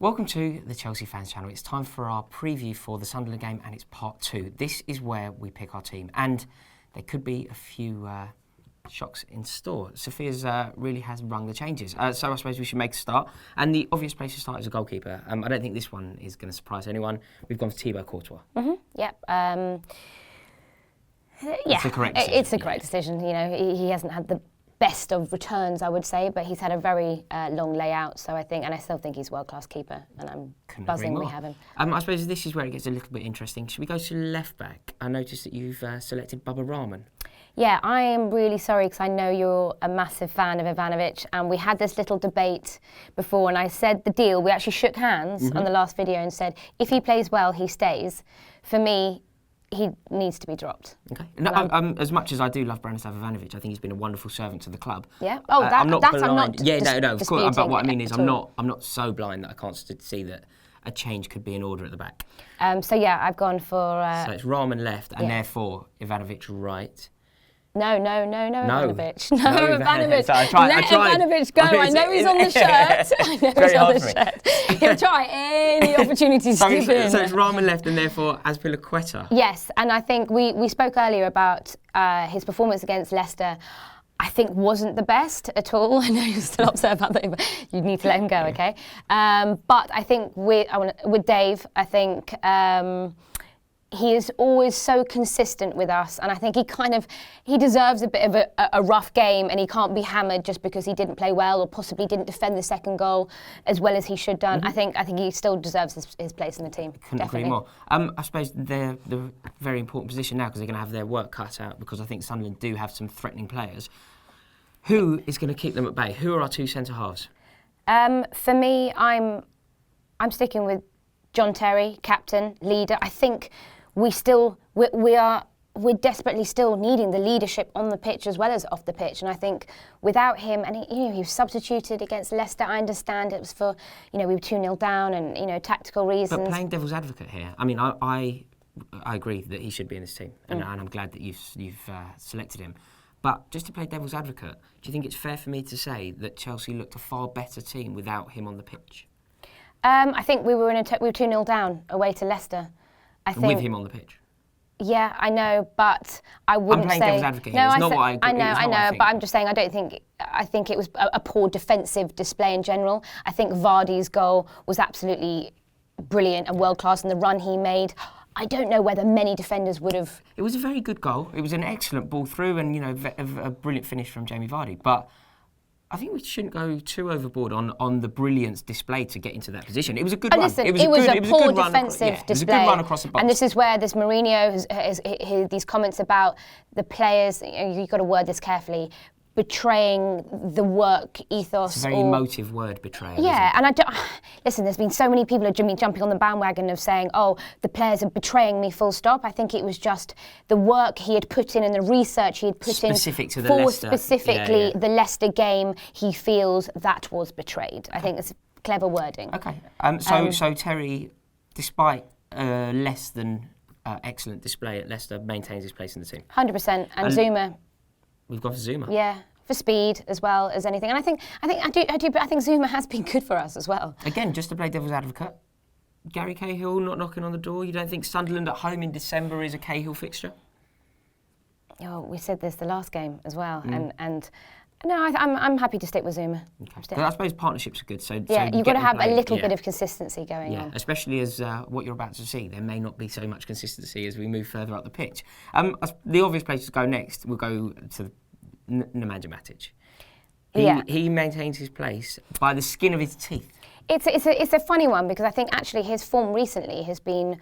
Welcome to the Chelsea Fans Channel. It's time for our preview for the Sunderland game, and it's part 2. This is where we pick our team, and there could be a few shocks in store. Sophia's really has rung the changes, so I suppose we should make a start. And the obvious place to start is a goalkeeper. I don't think this one is going to surprise anyone. We've gone for Thibaut Courtois. Yep. It's the correct decision. It's the correct decision. You know, he hasn't had the best of returns, I would say, but he's had a very long layout. So I think, and I still think he's a world-class keeper, and I'm buzzing we have him. I suppose this is where it gets a little bit interesting. Should we go to left back? I noticed that you've selected Bubba Rahman. Yeah, I am really sorry because I know you're a massive fan of Ivanovic, and we had this little debate before, and I said the deal. We actually shook hands on the last video and said if he plays well, he stays. For me, he needs to be dropped. Okay. No, as much as I do love Branislav Ivanovic, I think he's been a wonderful servant to the club. Yeah. Oh, I'm not blind. Yeah, no, of course. But what I mean is, I'm not so blind that I can't see that a change could be in order at the back. So yeah, I've gone for. So it's Rahman left, and therefore Ivanovic right. No, Ivanovic. No, Ivanovic. So I tried. Let Ivanovic go. I know he's on the shirt. I know he's on the shirt. He'll try any opportunity to give in. So it's Rahman left, and therefore Azpilicueta. Yes, and I think we spoke earlier about his performance against Leicester. I think wasn't the best at all. I know you're still upset about that, but you need to let him go, okay? But I think with Dave, I think he is always so consistent with us, and I think he deserves a bit of a rough game, and he can't be hammered just because he didn't play well or possibly didn't defend the second goal as well as he should done. I think he still deserves his place in the team. Couldn't definitely. agree more. I suppose they're the very important position now because they're going to have their work cut out because I think Sunderland do have some threatening players. Who is going to keep them at bay? Who are our two centre halves? For me, I'm sticking with John Terry, captain, leader. I think we're desperately still needing the leadership on the pitch as well as off the pitch, and I think without him, and he was substituted against Leicester. I understand it was for we were 2-0 down and tactical reasons. But playing devil's advocate here, I mean, I agree that he should be in this team, and I'm glad that you've selected him. But just to play devil's advocate, do you think it's fair for me to say that Chelsea looked a far better team without him on the pitch? I think we were 2-0 down away to Leicester. With him on the pitch? Yeah, I know, but I wouldn't say... I'm playing devil's advocate here. It's not what I agree. I know, but I'm just saying I think it was a poor defensive display in general. I think Vardy's goal was absolutely brilliant and world-class, and the run he made... I don't know whether many defenders would have... It was a very good goal. It was an excellent ball through and, a brilliant finish from Jamie Vardy. But I think we shouldn't go too overboard on the brilliance displayed to get into that position. It was a good run. Listen, it was a poor defensive display. It was a good run across the box. And this is where this Mourinho has these comments about the players, you've got to word this carefully, betraying the work ethos. It's a very emotive word, betrayal. Yeah, and listen, there's been so many people who are jumping on the bandwagon of saying, oh, the players are betraying me, full stop. I think it was just the work he had put in and the research he had put specific to the for Leicester. Specifically the Leicester game, he feels that was betrayed. I think it's clever wording. Okay, so Terry, despite less than excellent display at Leicester, maintains his place in the team. 100%, and Zuma. We've gone for Zuma. Yeah, for speed as well as anything. And I think Zuma has been good for us as well. Again, just to play devil's advocate, Gary Cahill not knocking on the door. You don't think Sunderland at home in December is a Cahill fixture? Oh, we said this the last game as well, and no, I'm happy to stick with Zuma. Okay. I suppose partnerships are good. So you've got to have a little bit of consistency going on. Especially as what you're about to see, there may not be so much consistency as we move further up the pitch. The obvious place to go next, we'll go to Nemanja Matic. He maintains his place by the skin of his teeth. It's a funny one because I think actually his form recently has been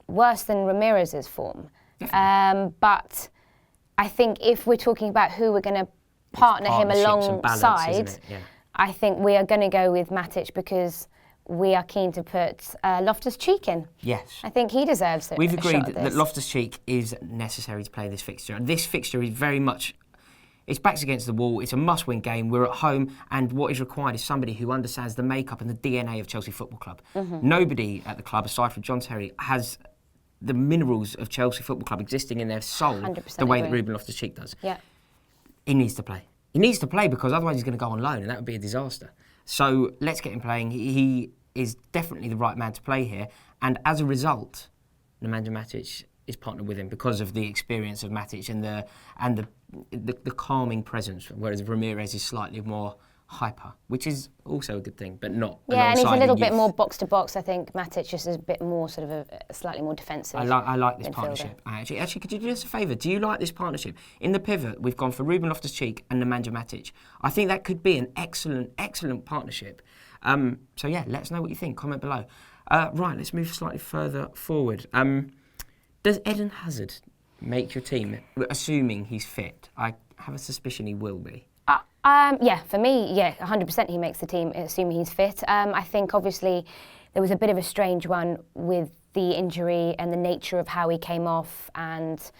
worse than Ramirez's form. But I think if we're talking about who we're going to partner him alongside, I think we are going to go with Matic because we are keen to put Loftus-Cheek in. Yes. I think he deserves it. We've agreed that Loftus-Cheek is necessary to play this fixture. And this fixture is very much, it's backs against the wall, it's a must-win game, we're at home, and what is required is somebody who understands the makeup and the DNA of Chelsea Football Club. Nobody at the club, aside from John Terry, has the minerals of Chelsea Football Club existing in their soul the way that Ruben Loftus-Cheek does. Yeah. He needs to play. He needs to play because otherwise he's going to go on loan and that would be a disaster. So let's get him playing. He is definitely the right man to play here. And as a result, Nemanja Matic is partnered with him because of the experience of Matic and the calming presence, whereas Ramirez is slightly more hyper, which is also a good thing, but not. Yeah, and he's a little bit youth. more box to box. I think Matic just is a bit more sort of a slightly more defensive. I like this midfielder. partnership. Actually, could you do us a favour? Do you like this partnership? In the pivot, we've gone for Ruben Loftus-Cheek and Nemanja Matic. I think that could be an excellent partnership. So yeah, let us know what you think. Comment below. Right, let's move slightly further forward. Does Eden Hazard make your team, assuming he's fit? I have a suspicion he will be. Yeah, for me, 100% he makes the team, assuming he's fit. I think obviously there was a bit of a strange one with the injury and the nature of how he came off and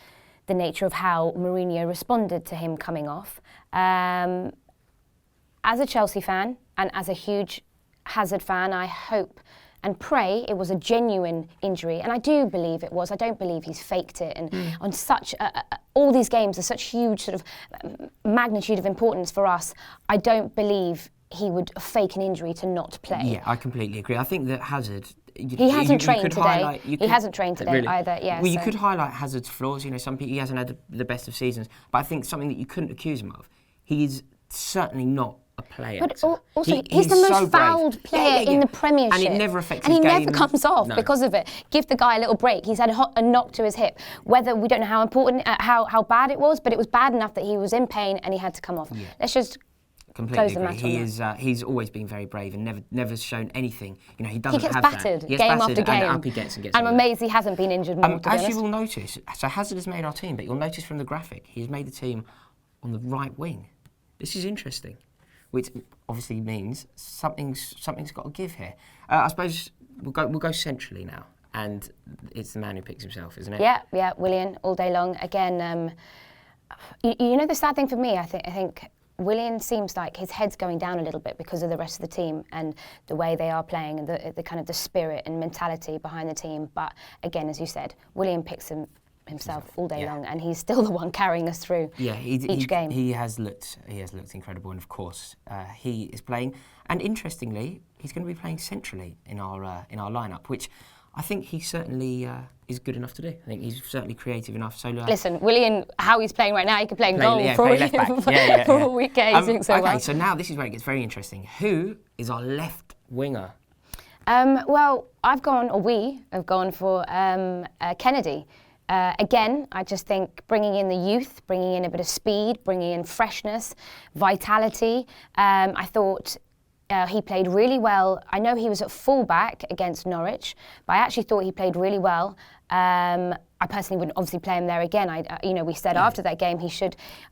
the nature of how Mourinho responded to him coming off. As a Chelsea fan and as a huge Hazard fan, I hope and pray it was a genuine injury, and I do believe it was. I don't believe he's faked it, and on such all these games are such huge sort of magnitude of importance for us. I don't believe he would fake an injury to not play. Yeah, I completely agree. I think that Hazard. He hasn't trained today. He hasn't trained today really? Either. Yeah. Well, you could highlight Hazard's flaws. You know, some people he hasn't had the best of seasons, but I think something that you couldn't accuse him of. He's certainly not a player. But also, he's the most fouled player in the Premiership. And it never affects his game. And he never comes off because of it. Give the guy a little break. He's had a knock to his hip. Whether we don't know how important, how bad it was, but it was bad enough that he was in pain and he had to come off. Yeah. Let's just completely agree. He's always been very brave and never shown anything. You know, he doesn't have battered, that. He gets battered after game. And up he gets and gets. I'm amazed he hasn't been injured more. As you will notice, so Hazard has made our team, but you'll notice from the graphic he's made the team on the right wing. This is interesting, which obviously means something's got to give here. I suppose we'll go centrally now, and it's the man who picks himself, isn't it? Yeah, Willian all day long. Again, you know the sad thing for me, I think Willian seems like his head's going down a little bit because of the rest of the team and the way they are playing and the kind of the spirit and mentality behind the team. But again, as you said, Willian picks himself all day long, and he's still the one carrying us through each game. He has looked incredible, and of course he is playing. And interestingly, he's going to be playing centrally in our lineup, which I think he certainly is good enough to do. I think he's certainly creative enough. So listen, Willian, how he's playing right now, he could play in goal for all we care. He's doing so well. Okay, so now this is where it gets very interesting. Who is our left winger? Well, we have gone for Kennedy. Again, I just think bringing in the youth, bringing in a bit of speed, bringing in freshness, vitality. I thought he played really well. I know he was at full-back against Norwich, but I actually thought he played really well. I personally wouldn't obviously play him there again. We said after that game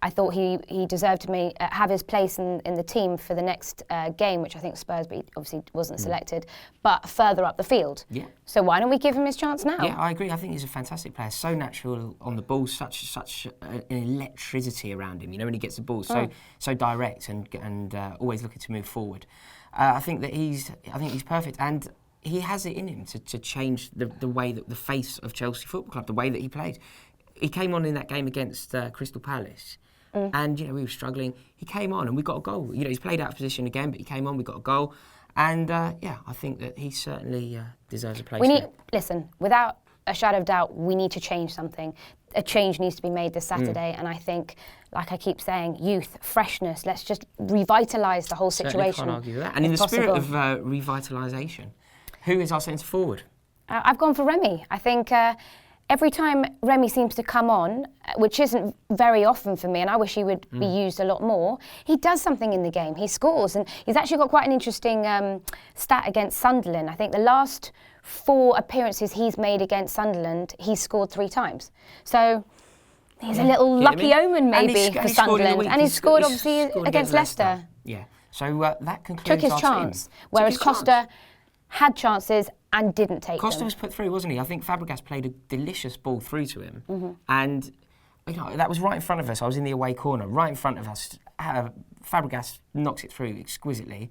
I thought he deserved to have his place in the team for the next game, which I think Spurs, but he obviously wasn't selected, but further up the field. Yeah. So why don't we give him his chance now? Yeah, I agree. I think he's a fantastic player. So natural on the ball, such an electricity around him. You know, when he gets the ball, so direct and always looking to move forward. I think he's perfect, and he has it in him to change the way that the face of Chelsea Football Club, the way that he played. He came on in that game against Crystal Palace, and we were struggling. He came on and we got a goal. He's played out of position again, but he came on, we got a goal, and I think that he certainly deserves a place. Listen, without a shadow of doubt, we need to change something. A change needs to be made this Saturday, and I think, like I keep saying, youth, freshness. Let's just revitalise the whole situation. Certainly can't argue with that. And in the spirit of revitalisation, who is our centre forward? I've gone for Remy. I think every time Remy seems to come on, which isn't very often for me, and I wish he would be used a lot more, he does something in the game. He scores, and he's actually got quite an interesting stat against Sunderland. I think the last 4 appearances he's made against Sunderland, he's scored 3 times. So he's a little lucky omen maybe for Sunderland. And he's scored obviously against Leicester. Yeah. So that concludes took his our chance, team. whereas Costa had chances and didn't take Costa them. was put through, wasn't he? I think Fabregas played a delicious ball through to him, and that was right in front of us. I was in the away corner, right in front of us. Fabregas knocks it through exquisitely.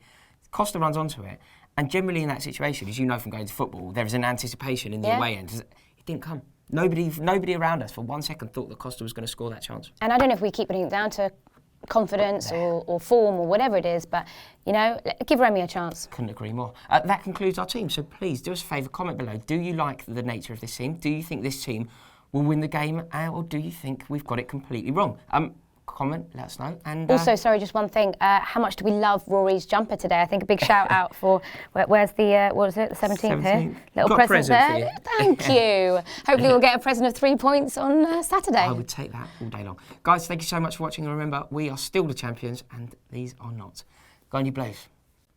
Costa runs onto it, and generally in that situation, as you know from going to football, there is an anticipation in the away end. It didn't come. Nobody around us for 1 second thought that Costa was going to score that chance. And I don't know if we keep putting it down to confidence or form or whatever it is. But, you know, give Remy a chance. Couldn't agree more. That concludes our team. So please do us a favour, comment below. Do you like the nature of this team? Do you think this team will win the game? Or do you think we've got it completely wrong? Comment, let us know. And also, sorry, just one thing. How much do we love Rory's jumper today? I think a big shout out for where's the what was it? The 17th here. Little got present there. Thank you. Hopefully, we'll get a present of 3 points on Saturday. I would take that all day long, guys. Thank you so much for watching. And remember, we are still the champions, and these are not. Go on, you Blues.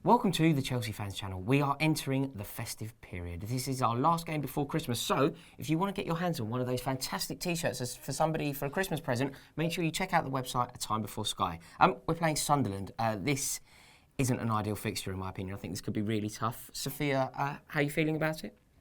Welcome to the Chelsea Fans Channel. We are entering the festive period. This is our last game before Christmas, so if you want to get your hands on one of those fantastic T-shirts for somebody for a Christmas present, make sure you check out the website A Time Before Sky. We're playing Sunderland. This isn't an ideal fixture in my opinion. I think this could be really tough. Sophia, how are you feeling about it?